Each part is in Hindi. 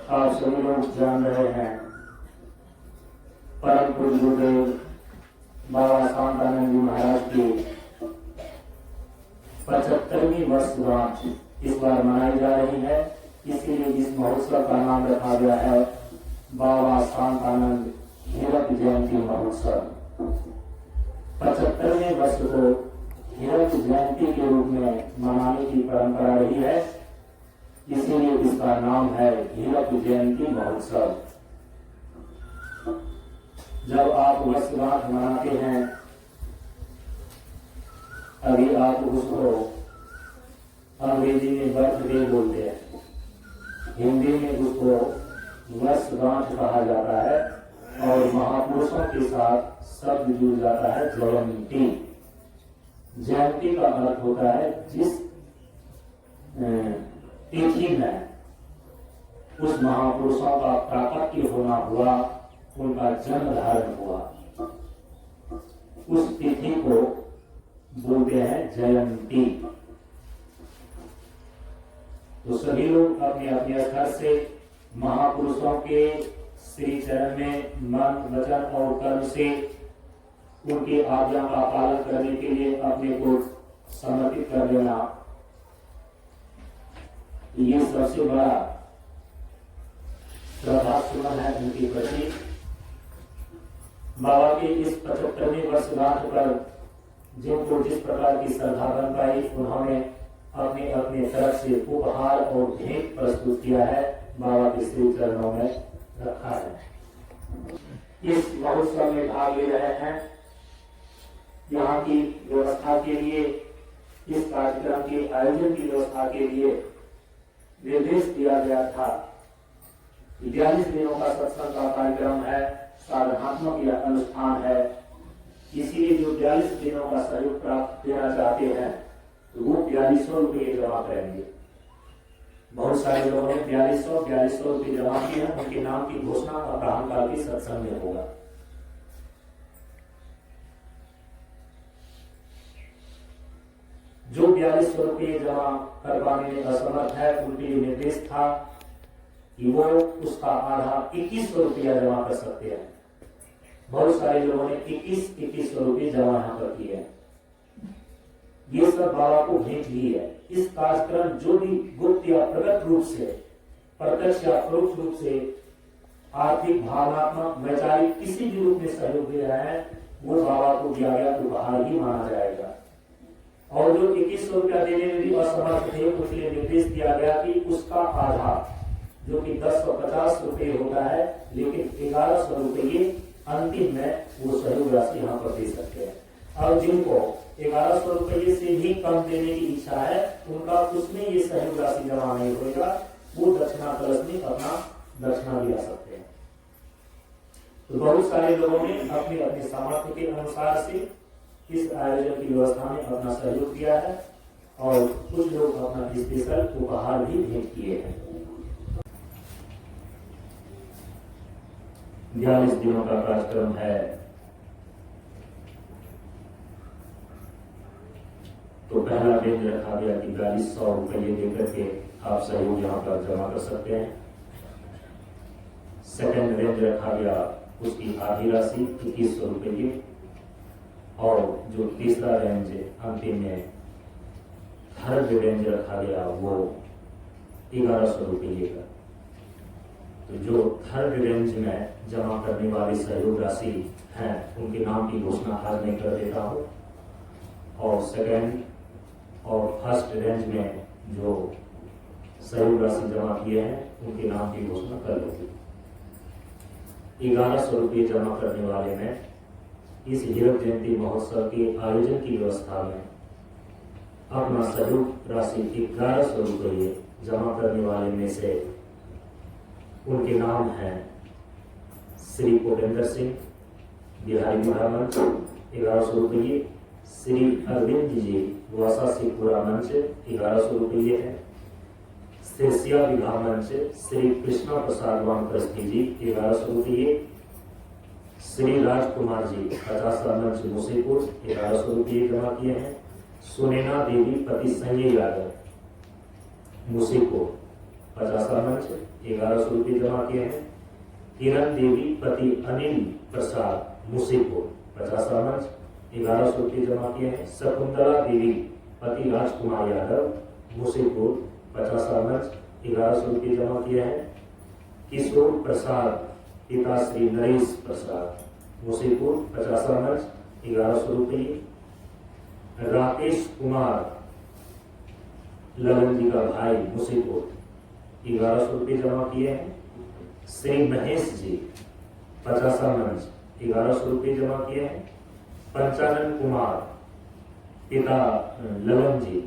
आप सभी लोग जान रहे हैं परम पूज्य गुरुदेव बाबा शांतानंद जी महाराज की 75वीं वर्षगांठ इस बार मनाई जा रही है। इसीलिए इस महोत्सव का नाम रखा गया है बाबा शांतानंद हीरक जयंती महोत्सव। 75वें वर्ष को हीरक जयंती के रूप में मनाने की परंपरा रही है, इसीलिए इसका नाम है हीरक जयंती महोत्सव। जब आप वर्षगांठ मनाते हैं, अभी आप उसको अंग्रेजी में बर्थडे बोलते हैं, हिंदी में उसको वर्षगांठ कहा जाता है और महापुरुषों के साथ शब्द जुड़ जाता है जयंती। जयंती का अर्थ होता है जिस तिथि में उस महापुरुषों का प्राकट्य होना हुआ, उनका जन्म धारण हुआ, उस तिथि को बोलते हैं जयंती। तो सभी लोग अपने अपने स्तर से महापुरुषों के श्री चरण में मन वचन और कर्म से उनकी आज्ञा का पालन करने के लिए अपने को समर्पित कर देना, ये सबसे बड़ा श्रद्धा सुमन है उनके प्रति। बाबा के इस 75वें वर्षगांठ पर जिनको जिस प्रकार की श्रद्धा बन पाई, उन्होंने अपने अपने तरफ से उपहार और भेंट प्रस्तुत किया है, बाबा के श्री चरणों में रखा है। इस महोत्सव में भाग ले रहे हैं। यहाँ की व्यवस्था के लिए, इस कार्यक्रम के आयोजन की व्यवस्था के लिए निर्देश दिया गया था। 42 दिनों का सत्संग का कार्यक्रम है, साधनात्मक यह अनुष्ठान है। इसीलिए जो 42 दिनों का सहयोग प्राप्त देना चाहते हैं तो वो 4200 रुपये जमा करेंगे। बहुत सारे लोगों ने 4200 रुपये जमा किए हैं, उनके नाम की घोषणा अब्राहम काल की सत्संग में होगा। जो 4200 रुपये जमा कर पाने में असमर्थ है, उनके लिए निर्देश था कि वो उसका आधा 2100 रुपया जमा कर सकते हैं। बहुत सारे लोगों ने 2100 रुपये जमा यहाँ पर किए हैं। ये सब बाबा को भेंट ही है। इस कार्यक्रम जो भी गुप्त या प्रकट रूप से, प्रत्यक्ष या परोक्ष रूप से आर्थिक, भावनात्मक, वैचारिक किसी भी रूप में सहयोग दे रहे हैं, वो बाबा को दिया गया उपहार ही माना जाएगा। और जो 2100 रुपया देने में भी असमर्थ थे, उसके लिए निर्देश दिया गया कि उसका आधा, जो कि 1050 रुपये होता है, लेकिन 1100 रुपये अंतिम में वो सहयोग राशि यहाँ पर दे सकते हैं। और जिनको 1100 रुपये से भी कम देने की इच्छा है, उनका उसमें ये सहयोग राशि जमा नहीं होगा, वो दक्षिणा कलश में अपना दक्षिणा भी आ सकते हैं। तो बहुत सारे लोगों ने अपने अपने सामर्थ्य के अनुसार से इस आयोजन की व्यवस्था में अपना सहयोग दिया है और कुछ लोग अपना स्पेशल उपहार भी भेंट किए हैं। 42 दिनों का कार्यक्रम है, तो पहला रेंज रखा गया कि 4200 रुपये देकर के आप सहयोग यहाँ पर जमा कर सकते हैं। सेकेंड रेंज रखा गया उसकी आधी राशि 2100 रुपये, और जो तीसरा रेंज अंतिम में थर्ड रेंज रखा गया वो 1100 रुपये का। तो जो थर्ड रेंज में जमा करने वाली सहयोग राशि हैं, उनके नाम की घोषणा आज नहीं कर देता हूँ, और सेकेंड और फर्स्ट रेंज में जो सहयोग राशि जमा किए हैं, उनके नाम की घोषणा कर दूंगी। 1100 रुपये जमा करने वाले में इस हीरक जयंती महोत्सव के आयोजन की व्यवस्था में अपना सहयोग राशि 1100 रुपये जमा करने वाले में से उनके नाम हैं श्री कोटेंद्र सिंह, बिहारी महामंच 1100 रुपये, श्री अरविंद जी वासा सिखपुरा मंच 1100 रुपये है, शेषिया विवाह मंच श्री कृष्णा प्रसाद वामप्रस्थी जी 1100 रुपये, श्री राजकुमार जी 50 मंच मुसेपुर 1100 रुपये जमा किए हैं, सुनैना देवी पति संजय यादव मुसेपुर 50 मंच 1100 रुपये जमा किए हैं। किरण देवी पति अनिल प्रसाद मुसीपुर 50 मंच 1100 रुपये जमा किए हैं। शकुंतला देवी पति राजकुमार यादव मुसीपुर 50 मंच 1100 रुपये जमा किए हैं। किशोर प्रसाद पिता श्री नरेश प्रसाद मुसीपुर 50 मंच 1100 रुपये। राकेश कुमार ललन जी का भाई मुसीपुर 1100 रुपये जमा किए हैं। श्री महेश जी 50 मंच 1100 रुपये जमा किए हैं। पंचानन कुमार पिता ललन जी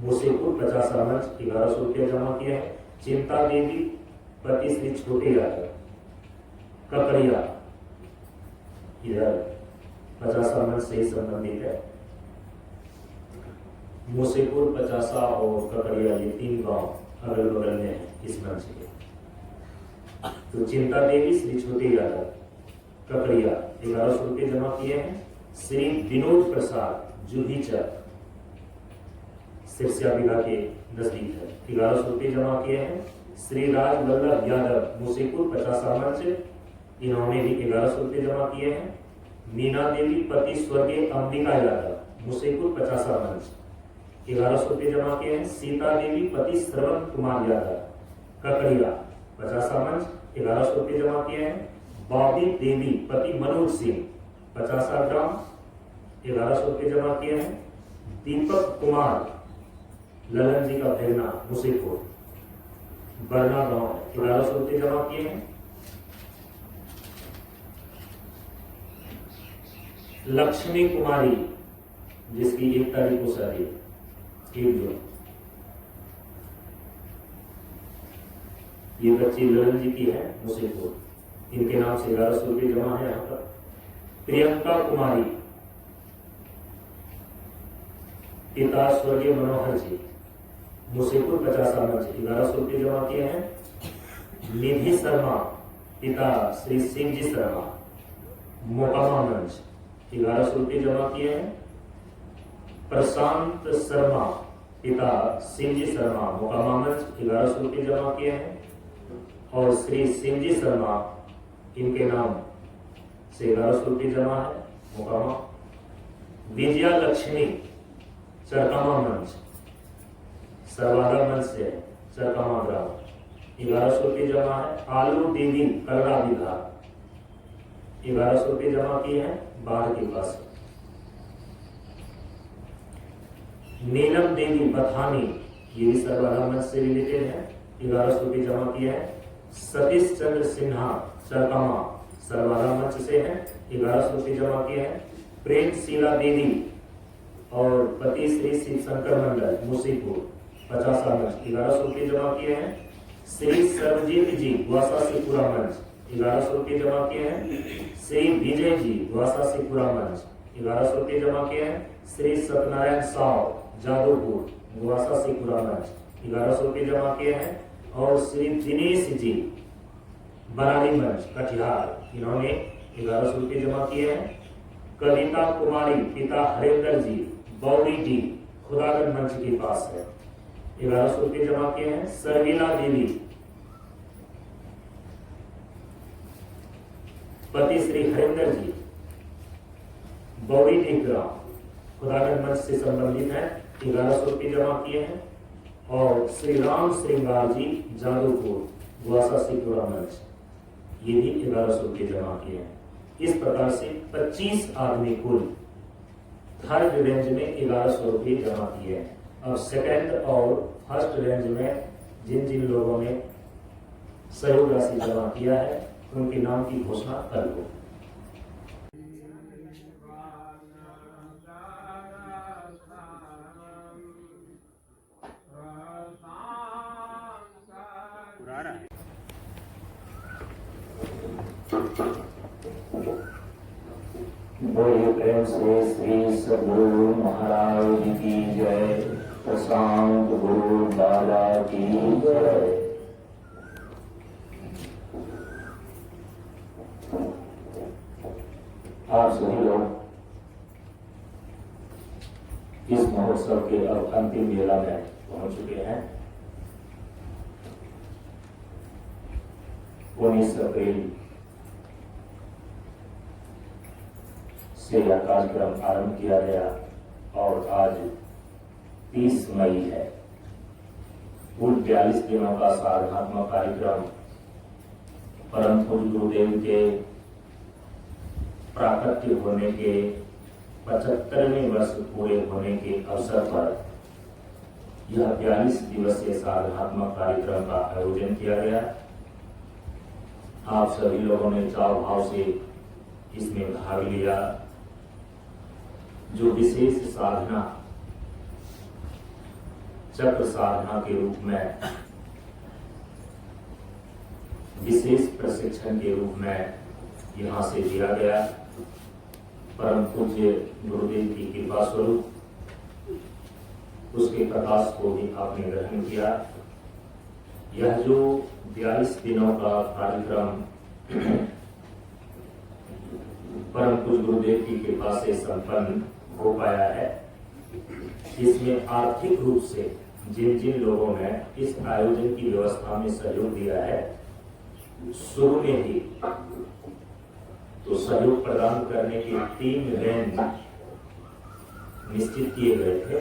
मुसीपुर 50 मंच 1100 रुपये जमा किए हैं। चिंता देवी पति श्री छोटे यादव ककड़िया इधर 50 मंच से ही संबंधित है। मुसीपुर 50 और ककड़िया ये 3 गांव अगल बगल में है इस मंच के। तो चिंता देवी श्री छोटे यादव ककड़िया 1100 रुपये जमा किए हैं। श्री विनोद प्रसाद जूहीचक सिरसिया बिला के नजदीक है 1100 रुपये जमा किए हैं। श्री राज वल्लभ यादव मुसीपुर 50 मंच इन्होंने भी 1100 रुपये जमा किए हैं। मीना देवी पति स्वर्गीय अंबिका यादव मुसीपुर 50 मंच 1100 रुपये जमा किए हैं। सीता देवी पति श्रवण कुमार यादव ककड़िया 50 मंच 1100 रुपये जमा किए हैं। बॉबी देवी पति मनोज सिंह 50 ग्राम 1100 रुपये जमा किए हैं। दीपक कुमार ललन जी का भेजना मुसीपुर बरना गांव 1100 रुपये जमा किए हैं। लक्ष्मी कुमारी जिसकी 1 तारीख को शादी 1 जून, ये बच्ची ललन जी की है मुसीपुर, इनके नाम से 1100 रुपये जमा है यहाँ पर। प्रियंका कुमारी पिता स्वर्गीय मनोहर जी मुसीपुर 50 मंच 1100 रुपये जमा किए हैं। निधि शर्मा पिता श्री सिंह जी शर्मा मोकामा मंच 1100 रुपये जमा किए हैं। प्रशांत शर्मा पिता सिंह जी शर्मा मोकामा मंच 1100 रुपये जमा किए हैं। और श्री सिंह जी शर्मा इनके नाम से 1100 रुपये जमा है मोकामा। विजया लक्ष्मी चरकामा मंच सरवादा मंच से चरकामा ग्राम 1100 रुपये जमा है। आलू देवी करड़ा विभाग 1100 रुपये जमा किए हैं बाढ़ के पास। नीलम देवी बथानी ये भी सर्वादा मंच से रिलेटेड है 1100 रुपये जमा किए हैं। सतीश चंद्र सिन्हा चरकामा सर्वादा मंच से है 1100 रुपये जमा किए हैं। प्रेमशीला देवी और पति श्री शिव शंकर मंडल मुसीपुर 50 मंच 1100 रुपये जमा किए हैं। श्री सर्वजीत जी गुआसा से पूरा मंच 1100 रुपये जमा किए हैं। श्री विजय जी गुआसा से पूरा मंच 1100 रुपये जमा किए हैं। श्री सत्यनारायण साव जादवपुर गुआसा से पूरा मंच 1100 रुपये जमा किए हैं। और श्री दिनेश जी बनानी मंच कटिहार इन्होंने 1100 रुपये जमा किए हैं। कविता कुमारी पिता हरेंद्र जी बौड़ी जी खुदागंज मंच के पास है 1100 रुपये जमा किए हैं। सरवीला देवी पति श्री हरेंद्र जी बौड़ी जी ग्राम खुदागंज मंच से संबंधित है 1100 रुपये जमा किए हैं। और श्री राम श्रृंगार जी जादवपुर गुआसा से पूरा मंच ये भी 1100 रुपये जमा किए हैं। इस प्रकार से 25 आदमी कुल थर्ड रेंज में 1100 रुपये जमा किए हैं। अब सेकंड और फर्स्ट रेंज में जिन जिन लोगों ने सहयोग राशि जमा किया है उनके नाम की घोषणा कल हो। बोलिए प्रेम से श्री सद्गुरु महाराज की जय। प्रशांत गुरु दादा की जय। आप सभी लोग इस महोत्सव के अब अंतिम मेला में पहुंच चुके हैं। 19 अप्रैल से यह कार्यक्रम आरंभ किया गया और आज 30 मई है। कुल 42 दिनों का साधनात्मक कार्यक्रम परम पूज्य गुरुदेव के प्राकट्य होने के 75वें वर्ष पूरे होने के अवसर पर यह 42 दिवसीय साधनात्मक कार्यक्रम का आयोजन किया गया। आप सभी लोगों ने चाव भाव से इसमें भाग लिया। जो विशेष साधना चक्र साधना के रूप में, विशेष प्रशिक्षण के रूप में यहाँ से दिया गया, परम पूज्य गुरुदेव की कृपा स्वरूप उसके प्रकाश को भी आपने ग्रहण किया। यह जो 42 दिनों का कार्यक्रम परम पूज्य गुरुदेव की कृपा से संपन्न हो पाया है, इसमें आर्थिक रूप से जिन जिन लोगों ने इस आयोजन की व्यवस्था में सहयोग दिया है, शुरू में ही तो सहयोग प्रदान करने के 3 रेंज निश्चित किए गए थे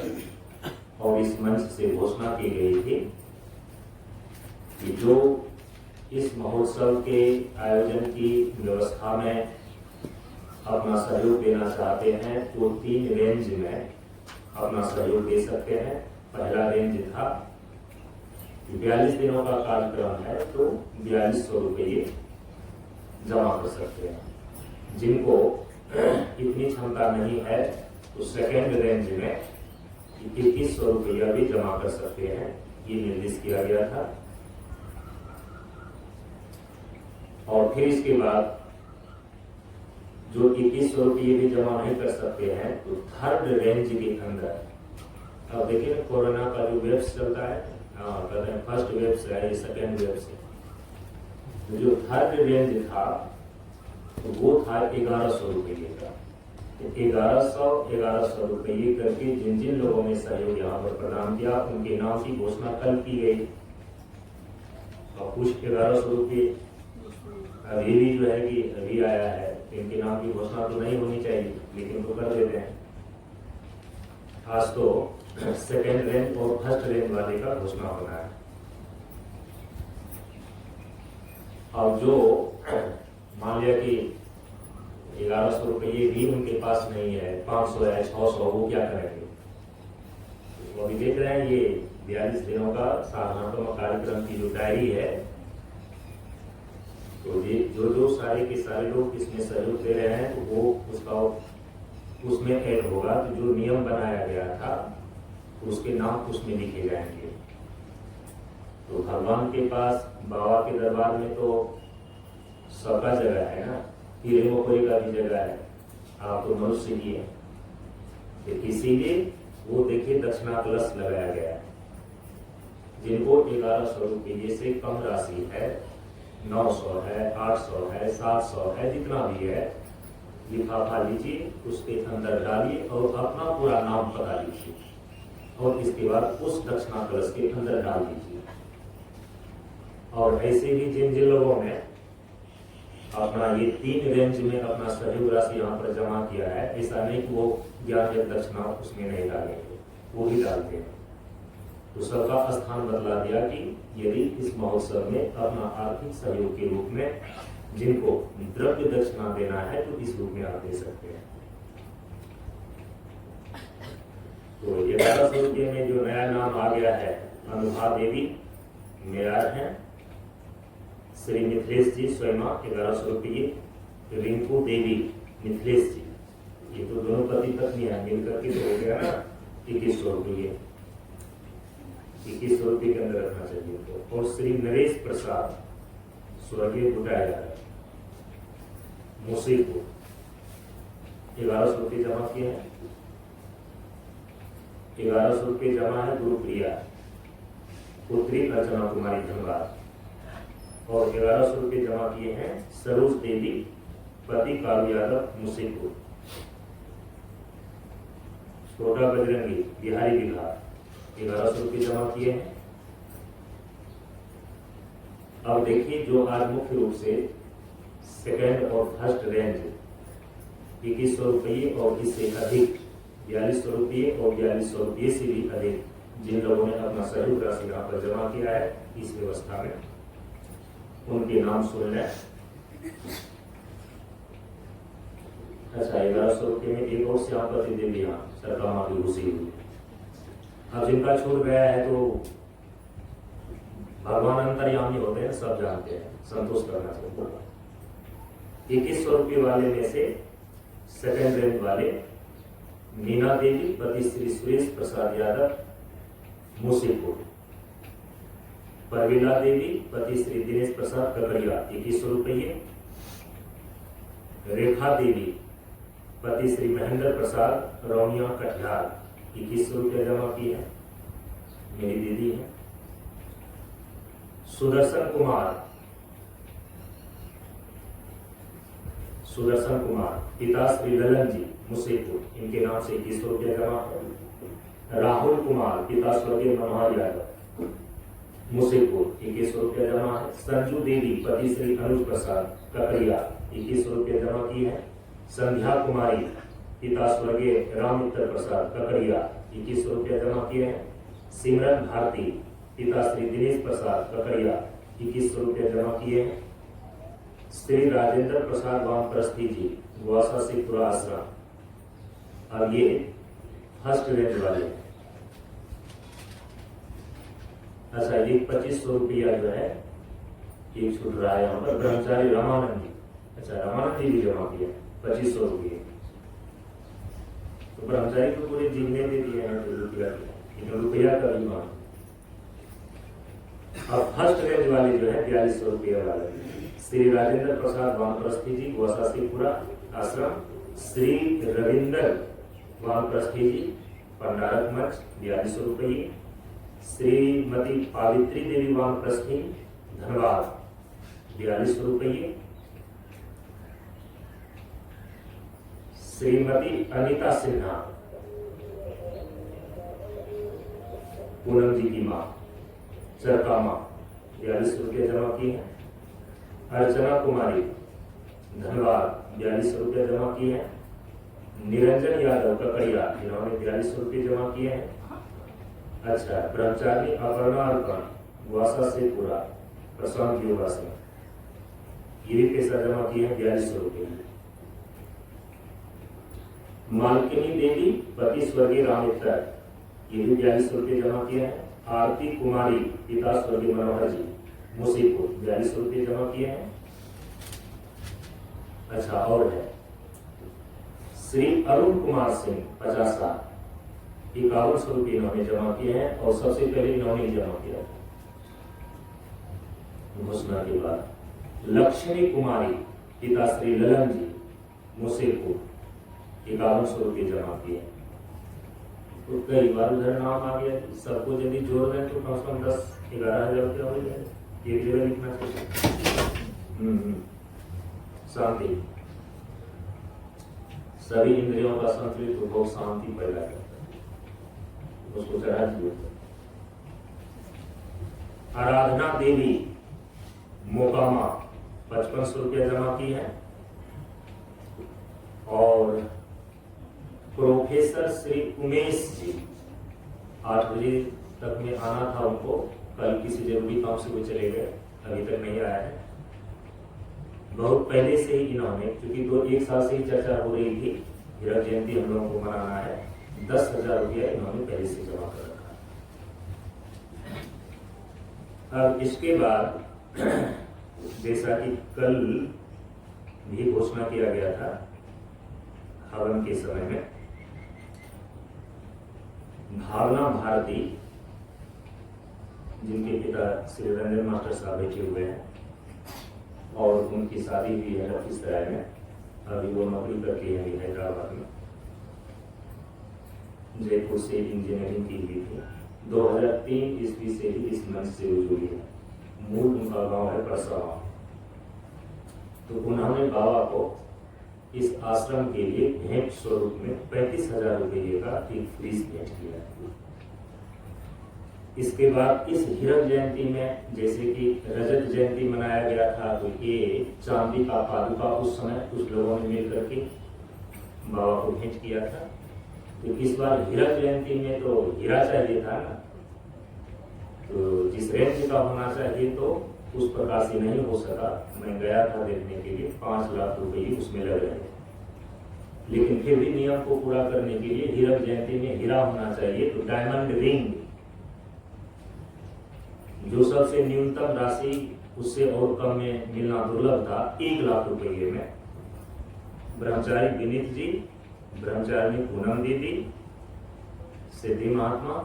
और इस मंच से घोषणा की गई थी कि जो इस महोत्सव के आयोजन की व्यवस्था में अपना सहयोग देना चाहते हैं तो 3 रेंज में अपना सहयोग दे सकते हैं। पहला रेंज था 42 दिनों का कार्यक्रम है तो 4200 रुपये जमा कर सकते हैं। जिनको इतनी क्षमता नहीं है तो सेकेंड रेंज में 2100 रुपया भी जमा कर सकते हैं, ये निर्देश किया गया था। और फिर इसके बाद जो 2100 रुपये भी जमा नहीं कर सकते हैं तो थर्ड रेंज के अंदर, अब देखिए कोरोना का जो वेव चलता है, कहते हैं फर्स्ट वेव से है, सेकेंड वेव से, तो जो थर्ड रेंज था तो वो था 1100 रुपये का। 1100 रुपये करके जिन जिन लोगों ने सहयोग यहाँ पर प्रदान किया उनके नाम की घोषणा कल की गई। और कुछ 1100 रुपये अभी भी जो है कि अभी आया है, इनके नाम की घोषणा तो नहीं होनी चाहिए लेकिन तो कर देते हैं। आज तो सेकेंड रेंज और फर्स्ट रेंज वाले का घोषणा होना है। और जो मान लिया कि 1100 रुपये भी उनके पास नहीं है, 500 है, 600, वो क्या करेंगे? वो अभी देख रहे हैं ये 42 दिनों का साधनात्मक कार्यक्रम की जो डायरी है, तो ये जो सारे के सारे लोग इसमें सहयोग दे रहे हैं तो वो उसका उसमें ऐड होगा। तो जो नियम बनाया गया था उसके नाम उसमें लिखे जाएंगे। तो भगवान के पास, बाबा के दरबार में तो सबका जगह है ना, हीरे मकोरे का भी जगह है, आप तो मनुष्य ही है, तो इसीलिए वो देखिए दक्षिणा कलश लगाया गया है। जिनको 1100 रुपये से कम राशि है, 900 है, 800 है, 700 है, जितना भी है, लिफाफा लीजिए, उसके अंदर डालिए और अपना पूरा नाम पता लीजिए और इसके बाद उस दक्षिणा कलश के अंदर डाल दीजिए। और ऐसे ही जिन जिन लोगों ने अपना ये 3 रेंज में अपना सहयोग राशि यहाँ पर जमा किया है, ऐसा नहीं कि वो ज्ञान या दक्षिणा उसमें नहीं डालेंगे, वो भी डालते हैं। तो सबका स्थान बदला दिया कि यदि इस महोत्सव में अपना आर्थिक सहयोग के रूप में जिनको द्रव्य दक्षिणा देना है तो इस रूप में आप दे सकते हैं। तो 1100 रुपये में जो नया नाम आ गया है, अनुभा देवी मेरार है, श्री मिथिलेश जी स्वयं 1100 रुपये, रिंकू देवी मिथिलेश जी, ये तो दोनों पति पत्नी है, मिलकर के तो हो गया ना 2100 रुपये, 2100 रुपये के अंदर रखना चाहिए। तो और श्री नरेश प्रसाद स्वर्गीय बुटाया मुसीपुर 1100 रुपये जमा किए हैं। 1100 रुपये जमा है गुरुप्रिया पुत्री अर्चना कुमारी धनबाद, और 1100 रुपये जमा किए हैं सरोज देवी पति कालू यादव मुसीपुर, छोटा बजरंगी बिहारी बिहार 1100 रुपये जमा किए हैं। अब देखिए, जो आज मुख्य रूप से सेकेंड और फर्स्ट रेंज 2100 रुपये और इससे अधिक 4200 रुपये और 4200 रुपये से भी अधिक जिन लोगों ने अपना सहयोग राशि यहाँ पर जमा किया है इस व्यवस्था में, उनके नाम सुन लें। अच्छा, 1100 रुपये में एक और श्यामपति देवी यहाँ सरकामा की घुसी हुई। अब जिनका छूट गया है तो भगवान अंतर्यामी होते हैं, सब जानते हैं, संतोष करना चाहिए। 2100 रुपये वाले में से सेकेंड रेंज वाले मीना देवी पति श्री सुरेश प्रसाद यादव मुसीपुर, परवीला देवी पति श्री दिनेश प्रसाद ककड़िया 2100 रुपये, रेखा देवी पति श्री महेंद्र प्रसाद रौनिया कटिहार 2100 रुपये जमा की है, मेरी दीदी है। सुदर्शन कुमार पिता श्री ललन जी मुसेपुर, इनके नाम से 2100 रुपये जमा है। राहुल कुमार पिता स्वर्गीय मनोहर यादव मुसेपुर 2100 रुपये जमा है। संजू देवी पति श्री अनुज प्रसाद ककड़िया 2100 रुपये जमा की है। संध्या कुमारी पिता स्वर्गीय राम मित्र प्रसाद ककड़िया 2100 रुपये जमा किए हैं। सिमरन भारती पिता श्री दिनेश प्रसाद ककड़िया 2100 रुपये जमा किए हैं। श्री राजेंद्र प्रसाद वामप्रस्थी जी गुआसा से पूरा आश्रम, अब ये फर्स्ट रेंज वाले। अच्छा, ये 2500 रुपया जो है ये छूट रहा है यहाँ पर ब्रह्मचारी रामानंद जी। अच्छा, रामानंद जी भी जमा किया 2500 रुपये, तो ब्रह्मचारी को पूरे जिम्मे दे दिए हैं रुपया का बीमा। अब फर्स्ट रेंज वाले जो है 4200 रुपये वाले श्री राजेंद्र प्रसाद वामप्रस्थी जी गोसासीपुरा आश्रम, श्री रविंदर वामप्रस्थी जी पंडारक मंच 4200 रुपये, श्रीमती पावित्री देवी वामप्रस्थी धनबाद 4200 रुपये, श्रीमती अनिता सिन्हा पूनम जी की मां चरकामा 4200 रुपये जमा किए हैं। अर्चना कुमारी धनबाद 4200 रुपये जमा किए हैं। निरंजन यादव ककड़िया इन्होंने 4200 रुपये जमा किए हैं। अच्छा, ब्रह्मचारी अपर्णा अर्पण गुआसा से पूरा प्रशांत योगासन, ये भी पैसा जमा किए हैं 4200 रुपये। मालकिनी देवी पति स्वर्गीय रामित्र, ये भी 4200 रुपये जमा किए हैं। आरती कुमारी पिता स्वर्गीय मनोहर जी मुसीपुर 4200 रुपये जमा किए हैं। अच्छा, और है श्री अरुण कुमार सिंह 50 5100 रुपये इन्होंने जमा किए हैं, और सबसे पहले इन्होंने जमा किया घोषणा के बाद। लक्ष्मी कुमारी पिता श्री ललन जी मुसीपुर 5100 रुपये जमा किए। तो कई बार उधर नाम आ गया, सबको यदि जोड़ रहे तो कम से कम 10-11 हजार रुपया हो जाए, एक जगह लिखना चाहिए। शांति, सभी इंद्रियों का संतुलित उपभोग शांति पैदा करता है, उसको चढ़ा दिए। आराधना देवी मोकामा 5500 रुपया जमा की है। और प्रोफेसर श्री उमेश जी 8 बजे तक में आना था उनको, कल किसी जरूरी काम से वो चले गए, अभी तक नहीं आया है। बहुत पहले से ही इन्होंने, क्योंकि 1 साल से ही चर्चा हो रही थी हीरक जयंती हम लोगों को मनाना है, 10,000 रुपया इन्होंने पहले से जमा कर रखा है। अब इसके बाद जैसा कि कल भी घोषणा किया गया था हवन के समय में, भावना भारती जिनके पिता श्री रंजन मास्टर साहब बैठे हुए हैं और उनकी शादी हुई है लखीसराय में, अभी वो नौकरी करके हैं हैदराबाद में, जयपुर से इंजीनियरिंग की हुई थी। 2003 ईस्वी से ही इस मंच से वो जुड़ी है। मूल उनका गांव है परसावा। तो उन्होंने बाबा को इस आश्रम के लिए भेंट स्वरूप में 35,000 रुपये का एक फ्रीज भेंट किया। इसके बाद इस हीरक जयंती में जैसे कि रजत जयंती मनाया गया था, तो ये चांदी का पादुका उस समय कुछ लोगों ने मिल करके बाबा को भेंट किया था। तो इस बार हीरक जयंती में तो हीरा चाहिए था ना, तो जिस रेंज का होना चाहिए तो उस प्रकार से नहीं हो सका। मैं गया था देखने के लिए, 5 लाख रुपए उसमें लग रहे थे, लेकिन फिर भी नियम को पूरा करने के लिए हीरक जयंती में हीरा होना चाहिए, तो डायमंड रिंग जो सबसे न्यूनतम राशि उससे और कम में मिलना दुर्लभ था, 1 लाख रुपये में ब्रह्मचारी विनीत जी, ब्रह्मचारी पूनम दीदी, सिद्धि महात्मा,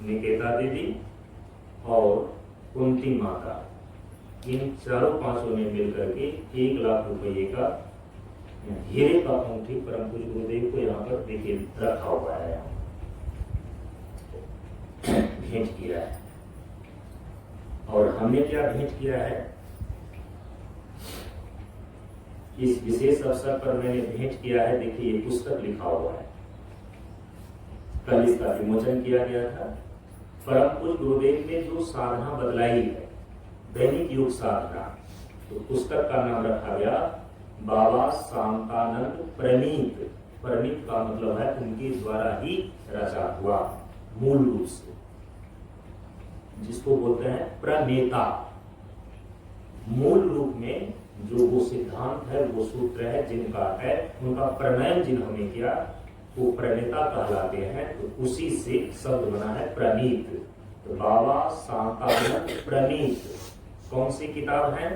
निकेता दीदी और कुंती माता, इन चारों 5 ने मिलकर के 1 लाख रुपये का हीरे का अंगूठी परम पूज्य गुरुदेव को यहाँ पर देखिए रखा हुआ है, भेंट किया है। और हमने क्या भेंट किया है, इस विशेष अवसर पर मैंने भेंट किया है। देखिए ये पुस्तक लिखा हुआ है, कल इसका विमोचन किया गया था। परम पूज्य गुरुदेव ने जो साधना बदलाई है, दैनिक योग साधना, तो पुस्तक का नाम रखा गया बाबा शांतानंद प्रणीत। प्रणीत का मतलब है उनके द्वारा ही रचा हुआ, मूल रूप से जिसको बोलते हैं प्रणेता। मूल रूप में जो वो सिद्धांत है, वो सूत्र है जिनका है, उनका प्रणयन जिन्होंने किया वो प्रणेता कहलाते हैं। तो उसी से शब्द बना है प्रणीत। तो बाबा शांतानंद प्रणीत कौन सी किताब है?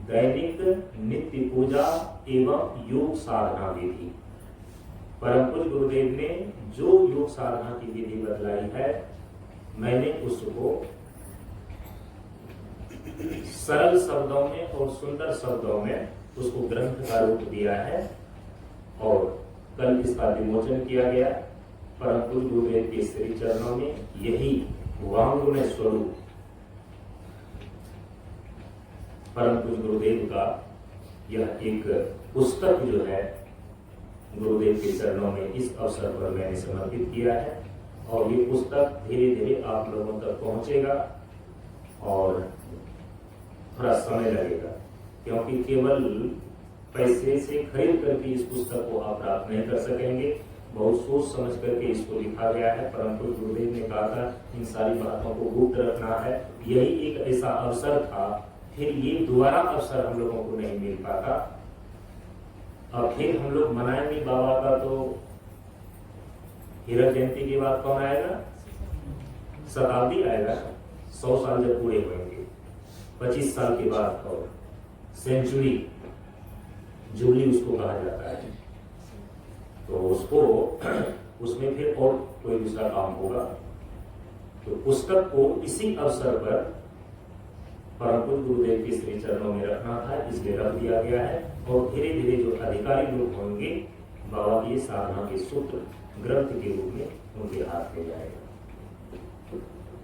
दैनिक नित्य पूजा एवं योग साधना विधि। परम पूज्य गुरुदेव ने जो योग साधना की विधि बतलाई है, मैंने उसको सरल शब्दों में और सुंदर शब्दों में उसको ग्रंथ का रूप दिया है और कल इसका विमोचन किया गया। परम पूज्य गुरुदेव के श्री चरणों में यही वांगमय स्वरूप परम पूज्य गुरुदेव का यह एक पुस्तक जो है गुरुदेव के चरणों में इस अवसर पर मैंने समर्पित किया है। और ये पुस्तक धीरे धीरे आप लोगों तक पहुंचेगा और थोड़ा समय लगेगा, क्योंकि केवल पैसे से खरीद करके इस पुस्तक को आप प्राप्त नहीं कर सकेंगे। बहुत सोच समझ करके इसको लिखा गया है। परम पूज्य गुरुदेव ने कहा था इन सारी बातों को गुप्त रखना है। यही एक ऐसा अवसर था, फिर ये दोबारा अवसर हम लोगों को नहीं मिल पाता। अब फिर हम लोग मनाएंगे बाबा का, तो हीरक जयंती के बाद कौन आएगा? शताब्दी आएगा, 100 साल जब पूरे होंगे, 25 साल के बाद, और सेंचुरी जुबली उसको कहा जाता है। तो उसको उसमें फिर और कोई दूसरा काम होगा। तो पुस्तक को इसी अवसर पर परम पूज्य गुरुदेव के श्री चरणों में रखना था, इसलिए रख दिया गया है। और धीरे धीरे जो अधिकारी लोग होंगे, बाबा की साधना के सूत्र ग्रंथ के रूप में उनके हाथ में जाएगा।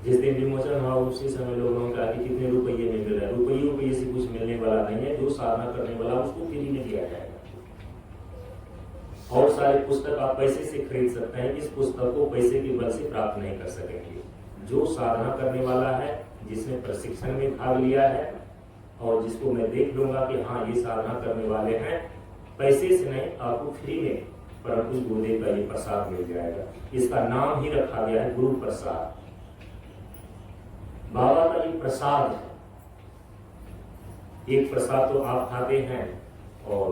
जिस दिन विमोचन हुआ उसी समय लोगों का कि कितने रुपये में मिल रहा है, रुपये से कुछ मिलने वाला नहीं है। जो साधना करने वाला उसको फ्री में दिया जाएगा। और सारे पुस्तक आप पैसे से खरीद सकते हैं, इस पुस्तक को पैसे के बल से प्राप्त नहीं कर सकेंगे। जो साधना करने वाला है, जिसने प्रशिक्षण में भाग लिया है और जिसको मैं देख लूंगा कि हाँ ये साधना करने वाले हैं, पैसे से नहीं, आपको फ्री में परम पूज्य गुरुदेव का ये प्रसाद मिल जाएगा। इसका नाम ही रखा गया है गुरु प्रसाद। बाबा का ये प्रसाद है। एक प्रसाद तो आप खाते हैं और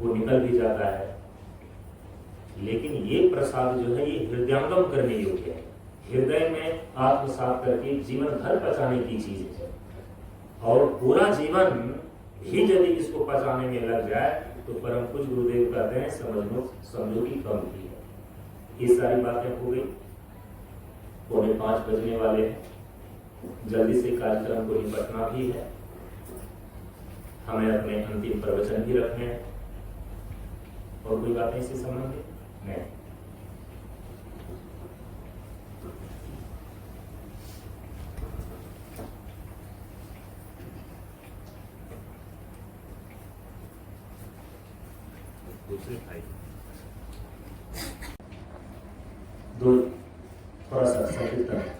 वो निकल भी जाता है, लेकिन ये प्रसाद जो है ये हृदयंगम करने योग्य है। हृदय में आत्मसात करके जीवन भर पचाने की चीज है। और पूरा जीवन ही यदि इसको पचाने में लग जाए तो परम पूज्य गुरुदेव कहते हैं समझो कि कम ही है। ये सारी बातें हो गई। 4:45 बजने वाले हैं, जल्दी से कार्यक्रम को निपटना भी है। हमें अपने अंतिम प्रवचन भी रखने हैं। और कोई बातें इससे संबंधित नहीं। दूसरे भाई दो थोड़ा सा संकीर्तन